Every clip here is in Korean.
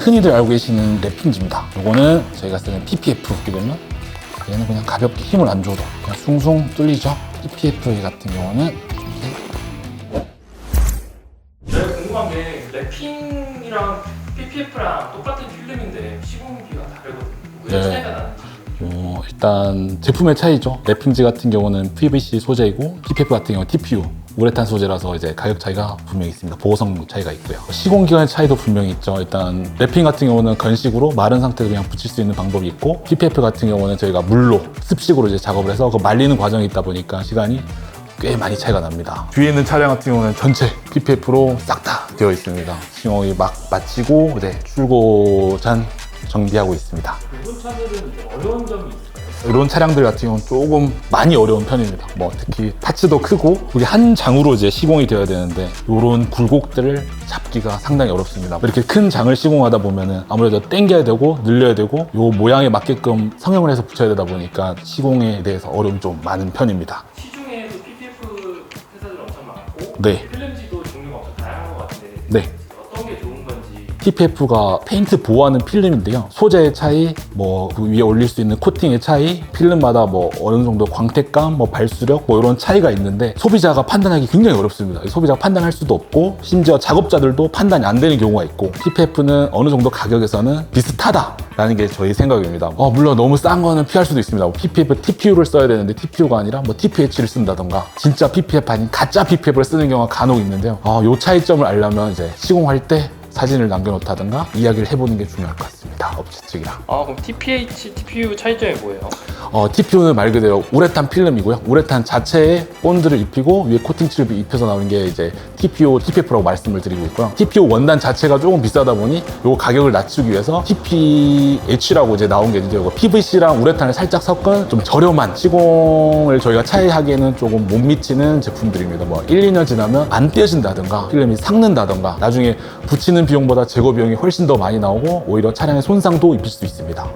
흔히들 알고 계시는 랩핑지입니다. 이거는 저희가 쓰는 PPF 이렇게 되면 얘는 그냥 가볍게 힘을 안 줘도 그냥 숭숭 뚫리죠. PPF 같은 경우는 제가 궁금한 게 랩핑이랑 PPF랑 똑같은 필름인데 시공기가 다르거든요. 왜 네. 차이가 나는지. 일단 제품의 차이죠. 랩핑지 같은 경우는 PVC 소재이고 PPF 같은 경우는 TPU 우레탄 소재라서 이제 가격 차이가 분명히 있습니다. 보호성 차이가 있고요. 시공기간의 차이도 분명히 있죠. 일단 랩핑 같은 경우는 건식으로 마른 상태로 그냥 붙일 수 있는 방법이 있고 PPF 같은 경우는 저희가 물로 습식으로 이제 작업을 해서 그 말리는 과정이 있다 보니까 시간이 꽤 많이 차이가 납니다. 뒤에 있는 차량 같은 경우는 전체 PPF로 싹 다 되어 있습니다. 시공이 막 마치고 이제 출고 전 정비하고 있습니다. 이번 차들은 어려운 점이 있을까요? 이런 차량들 같은 경우는 조금 많이 어려운 편입니다. 뭐 특히 파츠도 크고 우리 한 장으로 이제 시공이 되어야 되는데 이런 굴곡들을 잡기가 상당히 어렵습니다. 이렇게 큰 장을 시공하다 보면은 아무래도 당겨야 되고 늘려야 되고 이 모양에 맞게끔 성형을 해서 붙여야 되다 보니까 시공에 대해서 어려움이 좀 많은 편입니다. 시중에도 PPF 회사들 엄청 많고 네. 필름지도 종류가 엄청 다양한 것 같은데 네. 어떤 게 좋은 건지. PPF가 페인트 보호하는 필름인데요. 소재의 차이, 그 위에 올릴 수 있는 코팅의 차이, 필름마다 어느 정도 광택감, 발수력, 이런 차이가 있는데 소비자가 판단하기 굉장히 어렵습니다. 소비자가 판단할 수도 없고 심지어 작업자들도 판단이 안 되는 경우가 있고 PPF는 어느 정도 가격에서는 비슷하다라는 게 저희 생각입니다. 물론 너무 싼 거는 피할 수도 있습니다. PPF, TPU를 써야 되는데 TPU가 아니라 TPH를 쓴다던가 진짜 PPF 아닌 가짜 PPF를 쓰는 경우가 간혹 있는데요. 이 차이점을 알려면 이제 시공할 때 사진을 남겨놓다든가 이야기를 해보는 게 중요할 것 같습니다. 업체 측이랑. 그럼 TPH, TPU 차이점이 뭐예요? TPU는 말 그대로 우레탄 필름이고요. 우레탄 자체에 본드를 입히고 위에 코팅칠을 입혀서 나오는 게 이제 TPU, TPF라고 말씀을 드리고 있고요. TPU 원단 자체가 조금 비싸다 보니 요 가격을 낮추기 위해서 TPH라고 이제 나온 게 이제 PVC랑 우레탄을 살짝 섞은 좀 저렴한 시공을 저희가 차이하기에는 조금 못 미치는 제품들입니다. 1, 2년 지나면 안 떼어진다든가 필름이 삭는다든가 나중에 붙이는 비용보다 제거 비용이 훨씬 더 많이 나오고 오히려 차량에 손상도 입힐 수 있습니다.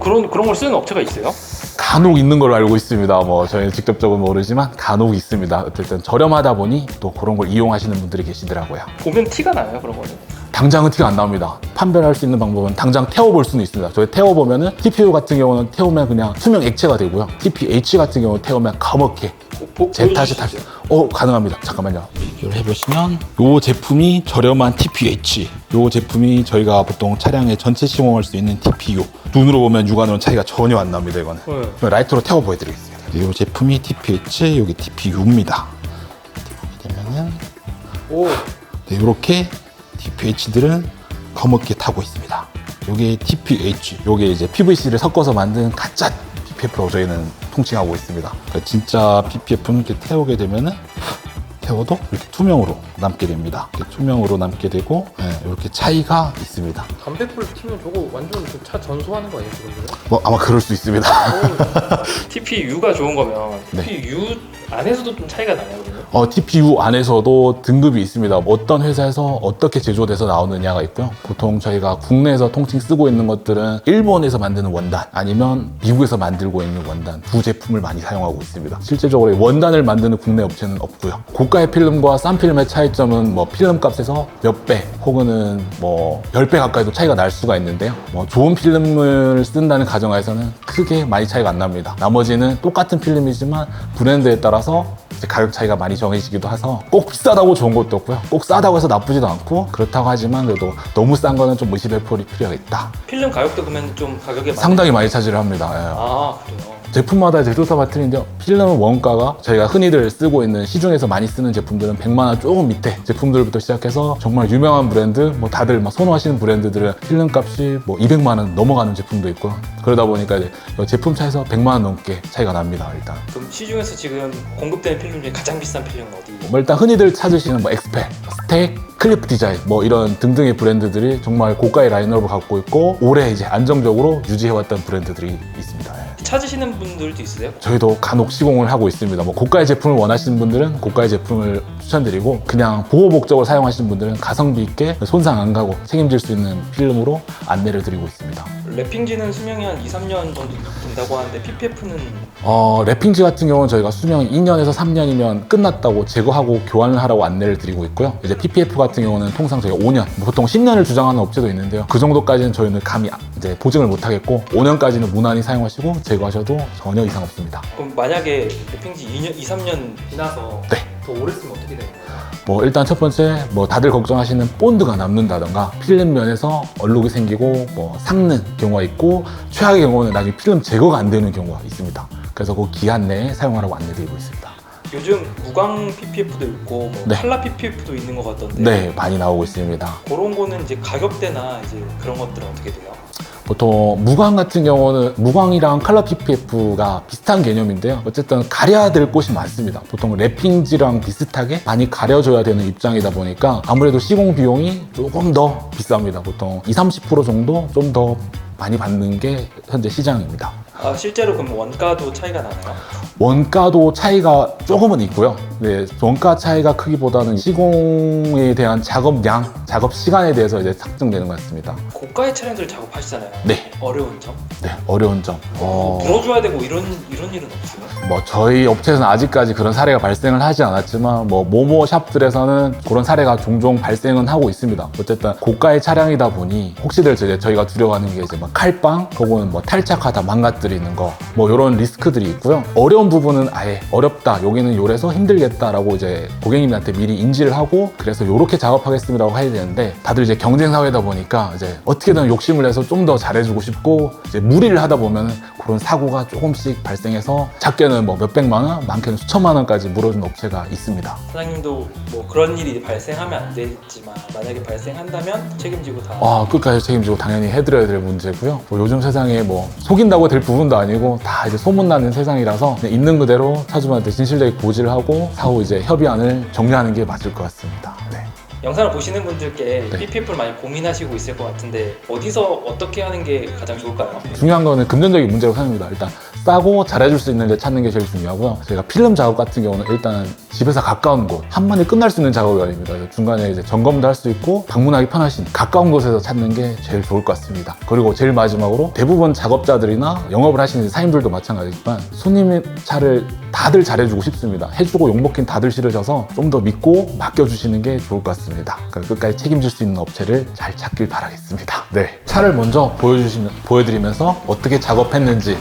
그런 걸 쓰는 업체가 있어요? 간혹 있는 걸로 알고 있습니다. 저희는 직접적으로 모르지만 간혹 있습니다. 어쨌든 저렴하다 보니 또 그런 걸 이용하시는 분들이 계시더라고요. 보면 티가 나요, 그런 거는? 당장은 티가 안 나옵니다. 판별할 수 있는 방법은 당장 태워볼 수는 있습니다. 저희 태워보면은 TPU 같은 경우는 태우면 그냥 투명 액체가 되고요. TPH 같은 경우는 태우면 까맣게 제 탓이 가능합니다. 잠깐만요. 비교를 해보시면 이 제품이 저렴한 TPH, 이 제품이 저희가 보통 차량에 전체 시공할 수 있는 TPU. 눈으로 보면 육안으로는 차이가 전혀 안 납니다. 이거는 라이트로 태워 보여드리겠습니다. 이 제품이 TPH, 여기 TPU입니다. 보게 되면은 이렇게 TPH들은 검게 타고 있습니다. 이게 TPH, 이게 이제 PVC를 섞어서 만든 가짜 PPF로 저희는 통칭하고 있습니다. 그러니까 진짜 PPF는 이렇게 태우게 되면은 태워도 이렇게 투명으로 남게 됩니다. 이렇게 투명으로 남게 되고 이렇게 차이가 있습니다. 담배불 튀면 저거 완전 차 전소하는 거 아니에요, 지금? 아마 그럴 수 있습니다. TPU가 좋은 거면 네. TPU 안에서도 좀 차이가 나요, 그러면? TPU 안에서도 등급이 있습니다. 어떤 회사에서 어떻게 제조돼서 나오느냐가 있고요. 보통 저희가 국내에서 통칭 쓰고 있는 것들은 일본에서 만드는 원단 아니면 미국에서 만들고 있는 원단 두 제품을 많이 사용하고 있습니다. 실제적으로 원단을 만드는 국내 업체는 없고요. 고가의 필름과 싼 필름의 차이점은 필름 값에서 몇 배 혹은 10배 가까이도 차이가 날 수가 있는데요. 좋은 필름을 쓴다는 가정하에서는 크게 많이 차이가 안 납니다. 나머지는 똑같은 필름이지만 브랜드에 따라서 이제 가격 차이가 많이 정해지기도 해서 꼭 비싸다고 좋은 것도 없고요. 꼭 싸다고 해서 나쁘지도 않고 그렇다고 하지만 그래도 너무 싼 거는 좀 의식의 폴이 필요하겠다. 필름 가격도 그러면 좀 가격에 상당히 많이 차지를 합니다. 그래요? 제품마다 제조사가 틀린데요. 필름 원가가 저희가 흔히들 쓰고 있는 시중에서 많이 쓰는 제품들은 100만 원 조금 밑에 제품들부터 시작해서 정말 유명한 브랜드, 다들 선호하시는 브랜드들은 필름 값이 200만 원 넘어가는 제품도 있고요. 그러다 보니까 이제 제품 차에서 100만 원 넘게 차이가 납니다. 일단. 그럼 시중에서 지금 공급되는 필름 중에 가장 비싼 필름은 어디? 일단 흔히들 찾으시는 엑스펠, 스택, 클리프 디자인 이런 등등의 브랜드들이 정말 고가의 라인업을 갖고 있고 오래 이제 안정적으로 유지해왔던 브랜드들이 있습니다. 찾으시는 분들도 있으세요? 저희도 간혹 시공을 하고 있습니다. 고가의 제품을 원하시는 분들은 고가의 제품을 추천드리고 그냥 보호 목적으로 사용하시는 분들은 가성비 있게 손상 안 가고 책임질 수 있는 필름으로 안내를 드리고 있습니다. 랩핑지는 수명이 한 2, 3년 정도 된다고 하는데 PPF는 랩핑지 같은 경우는 저희가 수명 2년에서 3년이면 끝났다고 제거하고 교환을 하라고 안내를 드리고 있고요. 이제 PPF 같은 경우는 통상 저희가 5년, 보통 10년을 주장하는 업체도 있는데요. 그 정도까지는 저희는 감히 이제 보증을 못 하겠고 5년까지는 무난히 사용하시고 제거하셔도 전혀 이상 없습니다. 그럼 만약에 랩핑지 2년, 2, 3년 지나서 네. 더 오래 쓰면 어떻게 되는 거예요? 뭐 일단 첫 번째 뭐 다들 걱정하시는 본드가 남는다던가 필름 면에서 얼룩이 생기고 뭐 삭는 경우가 있고 최악의 경우는 나중에 필름 제거가 안 되는 경우가 있습니다. 그래서 그 기한 내에 사용하라고 안내드리고 있습니다. 요즘 무광 PPF도 있고 뭐 네. 칼라 PPF도 있는 것 같던데 네, 많이 나오고 있습니다. 그런 거는 이제 가격대나 이제 그런 것들은 어떻게 돼요? 보통 무광 같은 경우는 무광이랑 컬러 PPF가 비슷한 개념인데요. 어쨌든 가려야 될 곳이 많습니다. 보통 랩핑지랑 비슷하게 많이 가려줘야 되는 입장이다 보니까 아무래도 시공 비용이 조금 더 비쌉니다. 보통 20-30% 정도 좀 더 많이 받는 게 현재 시장입니다. 아, 실제로 그럼 원가도 차이가 나나요? 원가도 차이가 조금은 있고요. 네, 원가 차이가 크기보다는 시공에 대한 작업량, 작업 시간에 대해서 이제 상승되는 것 같습니다. 고가의 차량들 작업하시잖아요. 네, 어려운 점? 네, 어려운 점. 물어줘야 되고 이런 일은 없어요? 뭐 저희 업체에서는 아직까지 그런 사례가 발생을 하지 않았지만 뭐 모모 샵들에서는 그런 사례가 종종 발생은 하고 있습니다. 어쨌든 고가의 차량이다 보니 혹시들 이제 저희가 두려워하는 게 이제 막 칼빵 혹은 뭐 탈착하다 망가뜨리는 거 뭐 이런 리스크들이 있고요. 어려운 부분은 아예 어렵다, 여기는 요래서 힘들겠다라고 이제 고객님한테 미리 인지를 하고 그래서 요렇게 작업하겠습니다라고 해야 되는데 다들 이제 경쟁 사회다 보니까 이제 어떻게든 욕심을 내서 좀 더 잘해주고 싶고 이제 무리를 하다 보면 그런 사고가 조금씩 발생해서 작게는 뭐 몇백만 원, 많게는 수천만 원까지 물어준 업체가 있습니다. 사장님도 뭐 그런 일이 발생하면 안 되지만 만약에 발생한다면 책임지고 다 끝까지 책임지고 당연히 해드려야 될 문제고요. 뭐 요즘 세상에 뭐 속인다고 될 부분도 아니고 다 이제 소문나는 세상이라서 그냥 있는 그대로 차주분한테 진실되게 고지를 하고 사후 이제 협의안을 정리하는 게 맞을 것 같습니다. 네. 영상을 보시는 분들께 네. PPF를 많이 고민하시고 있을 것 같은데 어디서 어떻게 하는 게 가장 좋을까요? 중요한 거는 금전적인 문제로 생각합니다. 일단 싸고 잘해줄 수 있는 데 찾는 게 제일 중요하고요. 저희가 필름 작업 같은 경우는 일단 집에서 가까운 곳, 한 번에 끝날 수 있는 작업이 아닙니다. 중간에 이제 점검도 할 수 있고 방문하기 편하신 가까운 곳에서 찾는 게 제일 좋을 것 같습니다. 그리고 제일 마지막으로 대부분 작업자들이나 영업을 하시는 사장님들도 마찬가지지만 손님의 차를 다들 잘해주고 싶습니다. 해주고 욕먹긴 다들 싫으셔서 좀 더 믿고 맡겨주시는 게 좋을 것 같습니다. 그러니까 끝까지 책임질 수 있는 업체를 잘 찾길 바라겠습니다. 네, 차를 먼저 보여드리면서 어떻게 작업했는지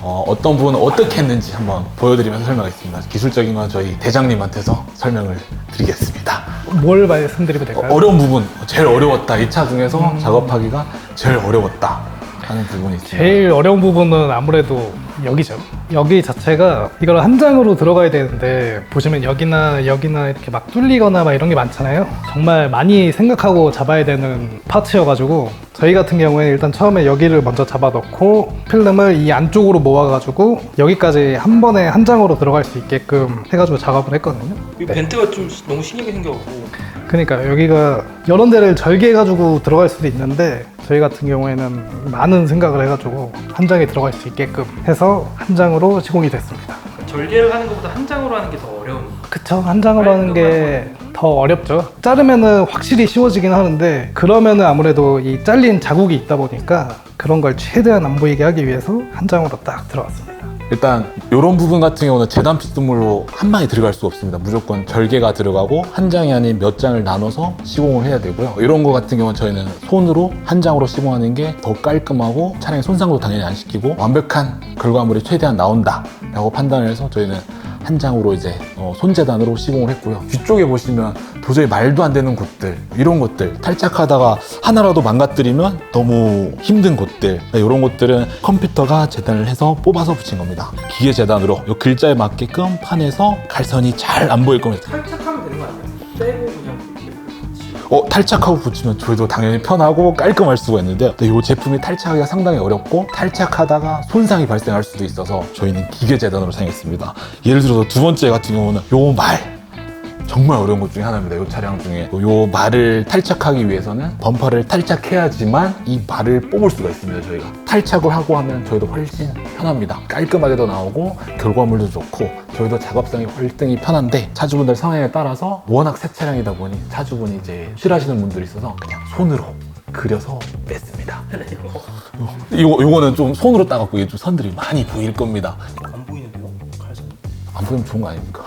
어떤 부분은 어떻게 했는지 한번 보여드리면서 설명하겠습니다. 기술적인 건 저희 대장님한테서 설명을 드리겠습니다. 뭘 말씀드리면 될까요? 어려운 부분, 제일 어려웠다. 이 차 중에서 작업하기가 제일 어려웠다 하는 부분이 있습니다. 제일 어려운 부분은 아무래도 여기죠. 여기 자체가 이걸 한 장으로 들어가야 되는데 보시면 여기나 이렇게 막 뚫리거나 막 이런 게 많잖아요. 정말 많이 생각하고 잡아야 되는 파츠여가지고 저희 같은 경우에 일단 처음에 여기를 먼저 잡아 넣고 필름을 이 안쪽으로 모아가지고 여기까지 한 번에 한 장으로 들어갈 수 있게끔 해가지고 작업을 했거든요. 이 벤트가 좀 너무 신기하게 생겨가지고 그러니까 여기가 여러 데를 절개해가지고 들어갈 수도 있는데 저희 같은 경우에는 많은 생각을 해가지고 한 장에 들어갈 수 있게끔 해서 한 장으로 시공이 됐습니다. 절개를 하는 것보다 한 장으로 하는 게 더 어려운 그쵸, 한 장으로 하는 게 더 어렵죠. 자르면은 확실히 쉬워지긴 하는데 그러면은 아무래도 이 잘린 자국이 있다 보니까 그런 걸 최대한 안 보이게 하기 위해서 한 장으로 딱 들어갔습니다. 일단 이런 부분 같은 경우는 재단 핏물로 한 방에 들어갈 수가 없습니다. 무조건 절개가 들어가고 한 장이 아닌 몇 장을 나눠서 시공을 해야 되고요. 이런 거 같은 경우는 저희는 손으로 한 장으로 시공하는 게 더 깔끔하고 차량의 손상도 당연히 안 시키고 완벽한 결과물이 최대한 나온다 라고 판단을 해서 저희는 한 장으로 이제 손재단으로 시공을 했고요. 뒤쪽에 보시면 도저히 말도 안 되는 곳들, 이런 곳들 탈착하다가 하나라도 망가뜨리면 너무 힘든 곳들, 이런 곳들은 컴퓨터가 재단을 해서 뽑아서 붙인 겁니다. 기계 재단으로 이 글자에 맞게끔 판에서 갈선이 잘 안 보일 겁니다. 탈착하면 되는 거 아니에요? 빼고 그냥 탈착하고 붙이면 저희도 당연히 편하고 깔끔할 수가 있는데 이 제품이 탈착하기가 상당히 어렵고 탈착하다가 손상이 발생할 수도 있어서 저희는 기계 재단으로 사용했습니다. 예를 들어서 두 번째 같은 경우는 요 말, 정말 어려운 것 중에 하나입니다. 이 차량 중에 이 말을 탈착하기 위해서는 범퍼를 탈착해야지만 이 말을 뽑을 수가 있습니다. 저희가 탈착을 하고 하면 저희도 훨씬 편합니다. 깔끔하게도 나오고 결과물도 좋고 저희도 작업성이 월등히 편한데 차주분들 성향에 따라서 워낙 새 차량이다 보니 차주분이 이제 싫어하시는 분들이 있어서 그냥 손으로 그려서 뺐습니다. 요거는 좀 손으로 따갖고 이게 좀 선들이 많이 보일 겁니다. 안 보이는데요? 칼선. 안 보이면 좋은 거 아닙니까?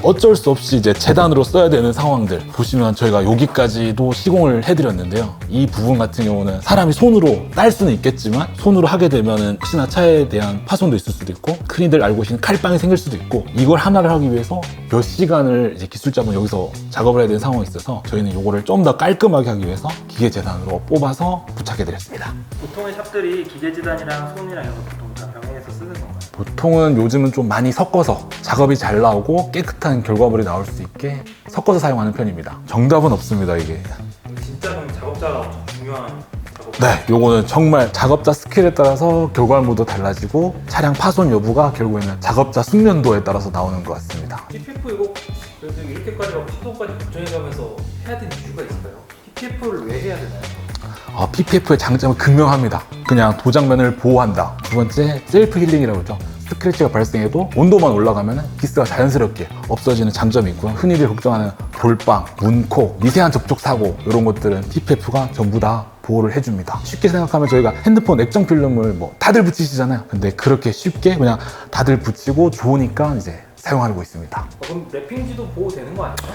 어쩔 수 없이 이제 재단으로 써야 되는 상황들 보시면 저희가 여기까지도 시공을 해드렸는데요. 이 부분 같은 경우는 사람이 손으로 딸 수는 있겠지만 손으로 하게 되면은 혹시나 차에 대한 파손도 있을 수도 있고 흔히들 알고 계시는 칼빵이 생길 수도 있고 이걸 하나를 하기 위해서 몇 시간을 이제 기술자분 여기서 작업을 해야 되는 상황이 있어서 저희는 이거를 좀 더 깔끔하게 하기 위해서 기계 재단으로 뽑아서 부착해드렸습니다. 보통의 샵들이 기계지단이랑 손이랑 이런 거 보통 다 병행해서 쓰는 건가요? 보통은 요즘은 좀 많이 섞어서 작업이 잘 나오고 깨끗한 결과물이 나올 수 있게 섞어서 사용하는 편입니다. 정답은 없습니다, 이게. 진짜 그럼 작업자가 엄청 중요한 작업. 네, 요거는 정말 작업자 스킬에 따라서 결과물도 달라지고 차량 파손 여부가 결국에는 작업자 숙련도에 따라서 나오는 것 같습니다. PPF 이거 그래도 이렇게까지 막 파도까지 걱정해가면서 해야 되는 이유가 있을까요? PPF를 왜 해야 되나요? PPF의 장점은 극명합니다. 그냥 도장면을 보호한다. 두 번째, 셀프 힐링이라고 하죠. 스크래치가 발생해도 온도만 올라가면 기스가 자연스럽게 없어지는 장점이 있고요. 흔히들 걱정하는 돌빵, 문콕, 미세한 접촉 사고 이런 것들은 PPF가 전부 다 보호를 해줍니다. 쉽게 생각하면 저희가 핸드폰 액정 필름을 뭐 다들 붙이시잖아요. 근데 그렇게 쉽게 그냥 다들 붙이고 좋으니까 이제 사용하고 있습니다. 그럼 랩핑지도 보호되는 거 아니에요?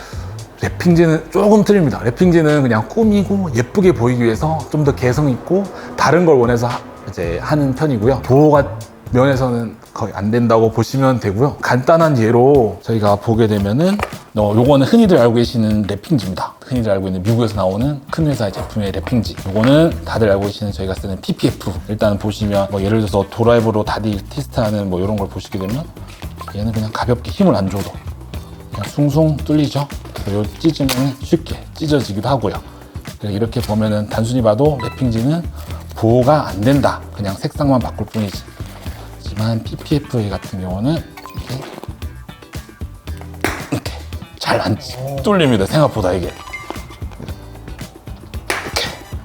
랩핑지는 조금 틀립니다. 랩핑지는 그냥 꾸미고 예쁘게 보이기 위해서 좀 더 개성 있고 다른 걸 원해서 이제 하는 편이고요. 보호가 면에서는 거의 안 된다고 보시면 되고요. 간단한 예로 저희가 보게 되면은 요거는 흔히들 알고 계시는 랩핑지입니다. 흔히들 알고 있는 미국에서 나오는 큰 회사의 제품의 랩핑지. 요거는 다들 알고 계시는 저희가 쓰는 PPF. 일단 보시면 뭐 예를 들어서 도라이버로 다리 테스트하는 뭐 이런 걸 보시게 되면 얘는 그냥 가볍게 힘을 안 줘도 그냥 숭숭 뚫리죠. 요 찢으면 쉽게 찢어지기도 하고요. 이렇게 보면은 단순히 봐도 랩핑지는 보호가 안 된다. 그냥 색상만 바꿀 뿐이지. 하지만 PPF 같은 경우는 이렇게 잘 안 뚫립니다. 생각보다 이게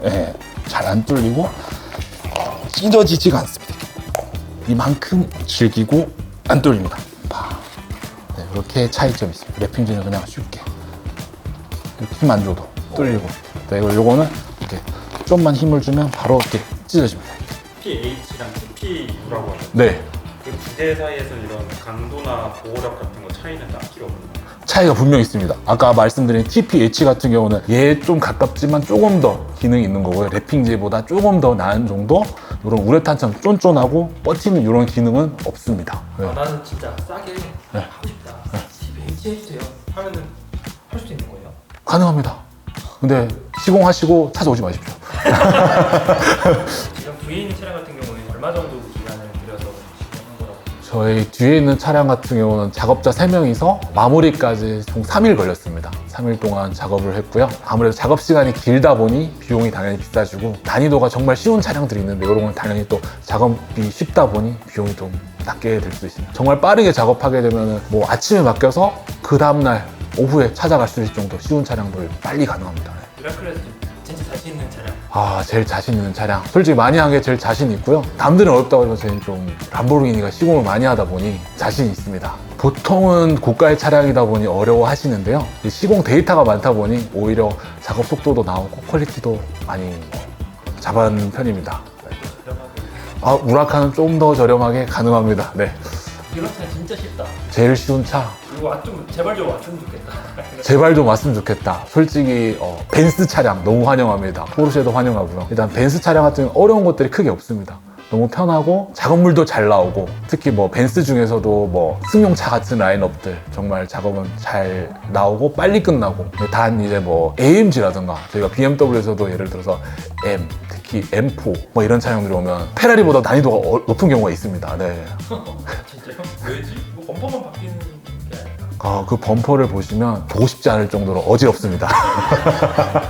이렇게 잘 안 뚫리고 찢어지지가 않습니다. 이만큼 질기고 안 뚫립니다. 네, 이렇게 차이점이 있습니다. 랩핑지는 그냥 쉽게 이렇게 힘 안 줘도 뚫리고, 네, 요거는 이렇게 좀만 힘을 주면 바로 이렇게 찢어집니다. PH랑 TPU라고 하죠. 네, 그 두 개 사이에서 이런 강도나 보호력 같은 거 차이는 딱히 없나요? 차이가 분명히 있습니다. 아까 말씀드린 TPH 같은 경우는 얘 좀 가깝지만 조금 더 기능이 있는 거고요. 랩핑지보다 조금 더 나은 정도, 이런 우레탄처럼 쫀쫀하고 버티는 이런 기능은 없습니다. 네. 아, 나는 진짜 싸게 하고 싶다. TPH 해주세요. 하면은 할 수 있는 거예요? 가능합니다. 근데 시공하시고 찾아오지 마십시오. 지금 뒤에 있는 차량 같은 경우는 얼마 정도 기간을 들여서 시공한 거라고? 저희 뒤에 있는 차량 같은 경우는 작업자 3명이서 마무리까지 총 3일 걸렸습니다. 3일 동안 작업을 했고요. 아무래도 작업 시간이 길다 보니 비용이 당연히 비싸지고, 난이도가 정말 쉬운 차량들이 있는데 이런 건 당연히 또 작업이 쉽다 보니 비용이 좀 낮게 될 수 있습니다. 정말 빠르게 작업하게 되면 뭐 아침에 맡겨서 그 다음날 오후에 찾아갈 수 있을 정도 쉬운 차량들 빨리 가능합니다. 미라클에서 진짜 자신 있는 차량. 제일 자신 있는 차량. 솔직히 많이 한 게 제일 자신 있고요. 남들은 어렵다고 해서 저희는 좀 람보르기니가 시공을 많이 하다 보니 자신 있습니다. 보통은 고가의 차량이다 보니 어려워 하시는데요. 이 시공 데이터가 많다 보니 오히려 작업 속도도 나오고 퀄리티도 많이 잡아가는 편입니다. 우라카는 좀 더 저렴하게 가능합니다. 네. 이런 차 진짜 쉽다. 제일 쉬운 차. 이거 좀 제발 좀 왔으면 좋겠다. 제발 좀 왔으면 좋겠다. 솔직히 벤츠 차량 너무 환영합니다. 포르쉐도 환영하고요. 일단 벤츠 차량 같은 경우는 어려운 것들이 크게 없습니다. 너무 편하고 작업물도 잘 나오고, 특히 뭐 벤츠 중에서도 뭐 승용차 같은 라인업들 정말 작업은 잘 나오고 빨리 끝나고, 단 이제 뭐 AMG라든가 저희가 BMW에서도 예를 들어서 M, 특히 M4 뭐 이런 차량들이 오면 페라리보다 난이도가 높은 경우가 있습니다. 네. 진짜요? 왜지? 뭐 범퍼만 바뀌는 게 아닐까? 그 범퍼를 보시면 보고 싶지 않을 정도로 어지럽습니다.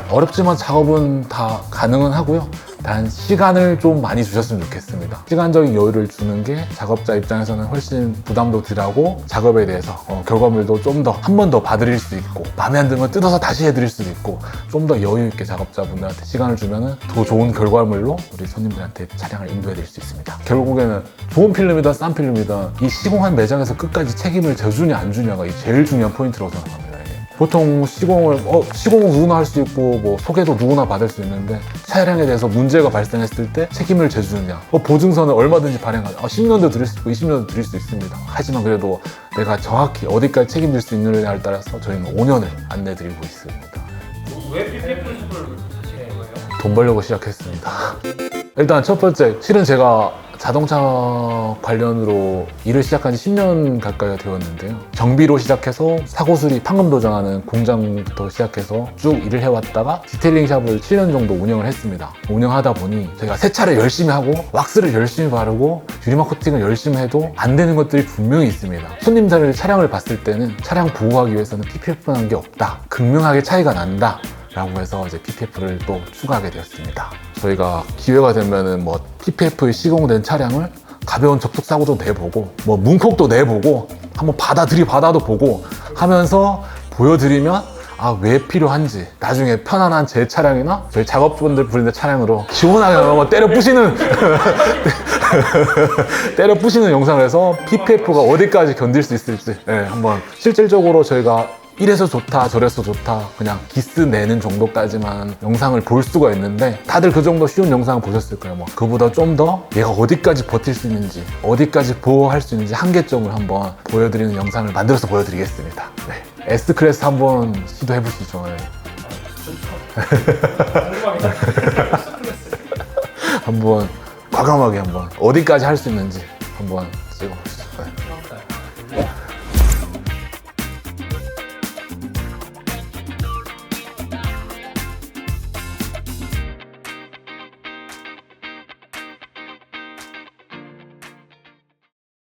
어렵지만 작업은 다 가능은 하고요. 단 시간을 좀 많이 주셨으면 좋겠습니다. 시간적인 여유를 주는 게 작업자 입장에서는 훨씬 부담도 덜하고, 작업에 대해서 결과물도 좀 더 한 번 더 봐드릴 수 있고, 마음에 안 들면 뜯어서 다시 해드릴 수도 있고, 좀 더 여유 있게 작업자분들한테 시간을 주면 더 좋은 결과물로 우리 손님들한테 차량을 인도해드릴 수 있습니다. 결국에는 좋은 필름이든 싼 필름이든 이 시공한 매장에서 끝까지 책임을 져주냐 안 주냐가 제일 중요한 포인트라고 생각합니다. 보통 시공을 시공은 누구나 할 수 있고 뭐 소개도 누구나 받을 수 있는데 차량에 대해서 문제가 발생했을 때 책임을 져주느냐 보증서는 얼마든지 발행하자 10년도 드릴 수 있고 20년도 드릴 수 있습니다. 하지만 그래도 내가 정확히 어디까지 책임질 수 있느냐에 따라서 저희는 5년을 안내드리고 있습니다. 왜 PPF를 하시는 거예요? 돈 벌려고 시작했습니다. 일단 첫 번째, 실은 제가 자동차 관련으로 일을 시작한 지 10년 가까이 되었는데요. 정비로 시작해서 사고 수리, 판금 도장하는 공장부터 시작해서 쭉 일을 해왔다가 디테일링 샵을 7년 정도 운영을 했습니다. 운영하다 보니 저희가 세차를 열심히 하고 왁스를 열심히 바르고 유리막 코팅을 열심히 해도 안 되는 것들이 분명히 있습니다. 손님들 차량을 봤을 때는 차량 보호하기 위해서는 PPF만 게 없다. 극명하게 차이가 난다. 라고 해서 이제 PPF를 또 추가하게 되었습니다. 저희가 기회가 되면은 뭐 PPF에 시공된 차량을 가벼운 접촉 사고도 내보고 뭐 문콕도 내보고 한번 받아도 보고 하면서 보여드리면 왜 필요한지 나중에 편안한 제 차량이나 저희 작업분들 부리는 차량으로 시원하게 한번 때려 부시는 때려 부시는 영상을 해서 PPF가 어디까지 견딜 수 있을지 한번 실질적으로 저희가 이래서 좋다 저래서 좋다 그냥 기스 내는 정도까지만 영상을 볼 수가 있는데 다들 그 정도 쉬운 영상을 보셨을 거예요. 뭐 그보다 좀 더 얘가 어디까지 버틸 수 있는지 어디까지 보호할 수 있는지 한계점을 한번 보여드리는 영상을 만들어서 보여드리겠습니다. 네. S클래스 한번 시도해 보시죠. 한번 과감하게 한번 어디까지 할 수 있는지 한번 찍어보시죠. 네.